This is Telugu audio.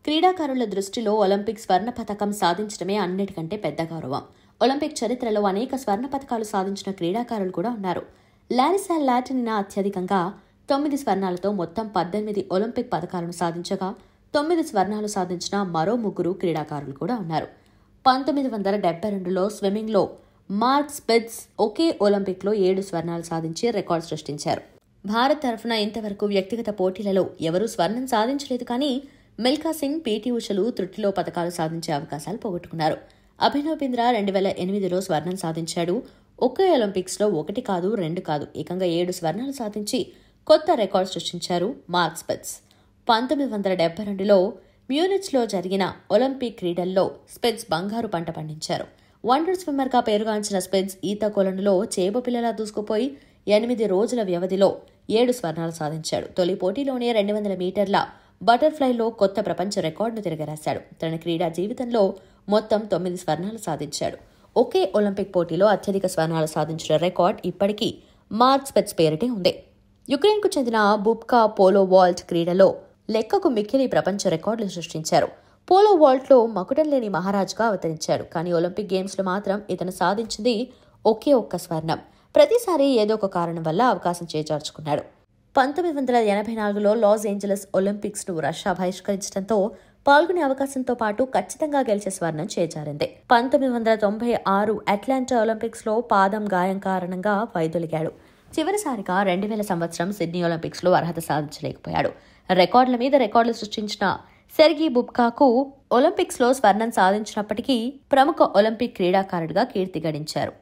క్రీడాకారుల దృష్టిలో ఒలింపిక్ స్వర్ణ పతకం సాధించడమే అన్నిటికంటే పెద్ద గౌరవం. ఒలింపిక్ చరిత్రలో అనేక స్వర్ణ పతకాలు సాధించిన క్రీడాకారులు కూడా ఉన్నారు. లారిసా లాటినినా అత్యధికంగా 9 స్వర్ణాలతో మొత్తం 18 ఒలింపిక్ పతకాలను సాధించగా 9 స్వర్ణాలు సాధించిన మరో 3 క్రీడాకారులు కూడా ఉన్నారు. 1972లో స్విమ్మింగ్లో మార్క్ స్పిట్జ్ ఒకే ఒలింపిక్లో 7 స్వర్ణాలు సాధించి రికార్డు సృష్టించారు. భారత్ తరఫున ఇంతవరకు వ్యక్తిగత పోటీలలో ఎవరూ స్వర్ణం సాధించలేదు, కానీ మిల్కా సింగ్, పీటీ ఉషలు త్రుటిలో పతకాలు సాధించే అవకాశాలు పోగొట్టుకున్నారు. అభినవ్ బింద్రా 2008లో స్వర్ణం సాధించాడు. ఒకే ఒలింపిక్స్లో 1 కాదు 2 కాదు ఏకంగా 7 స్వర్ణాలు సాధించి కొత్త రికార్డు సృష్టించారు మార్క్ స్పిట్జ్. 1972లో మ్యూనిచ్లో జరిగిన ఒలింపిక్ క్రీడల్లో స్పిట్జ్ బంగారు పంట పండించారు. వండర్ స్విమ్మర్గా పేరుగాంచిన స్పిట్జ్ ఈత కొలనులో చేపపిల్లలా దూసుకుపోయి 8 రోజుల వ్యవధిలో 7 స్వర్ణాలు సాధించాడు. తొలి పోటీలోనే 200 మీటర్ల బటర్ఫ్లైలో కొత్త ప్రపంచ రికార్డును తిరగరాశాడు. తన క్రీడా జీవితంలో మొత్తం 9 స్వర్ణాలు సాధించాడు. ఒకే ఒలింపిక్ పోటీలో అత్యధిక స్వర్ణాలు సాధించిన రికార్డు ఇప్పటికీ మార్క్ స్పిట్జ్ పేరిటే ఉంది. యుక్రెయిన్కు చెందిన బుబ్కా పోలో వాల్ట్ క్రీడలో లెక్కకు మిక్కిలి ప్రపంచ రికార్డులు సృష్టించారు. పోలో వాల్ట్లో మకుటం లేని మహారాజుగా అవతరించాడు. కానీ ఒలింపిక్ గేమ్స్లో మాత్రం ఇతను సాధించింది ఒకే ఒక్క స్వర్ణం. ప్రతిసారి ఏదో ఒక కారణం వల్ల అవకాశం చేజార్చుకున్నాడు. 1984లో లాస్ ఏంజలస్ ఒలింపిక్స్ ను రష్యా బహిష్కరించడంతో పాల్గొనే అవకాశంతో పాటు ఖచ్చితంగా గెలిచే స్వర్ణం చేజారింది. 1996 అట్లాంటా ఒలింపిక్స్ లో పాదం గాయం కారణంగా వైదొలిగాడు. చివరిసారిగా 2000 సంవత్సరం సిడ్నీ ఒలింపిక్స్ లో అర్హత సాధించలేకపోయాడు. రికార్డుల మీద రికార్డులు సృష్టించిన సెర్గీ బుబ్కాకు ఒలింపిక్స్ లో స్వర్ణం సాధించినప్పటికీ ప్రముఖ ఒలింపిక్ క్రీడాకారుడిగా కీర్తి గడించారు.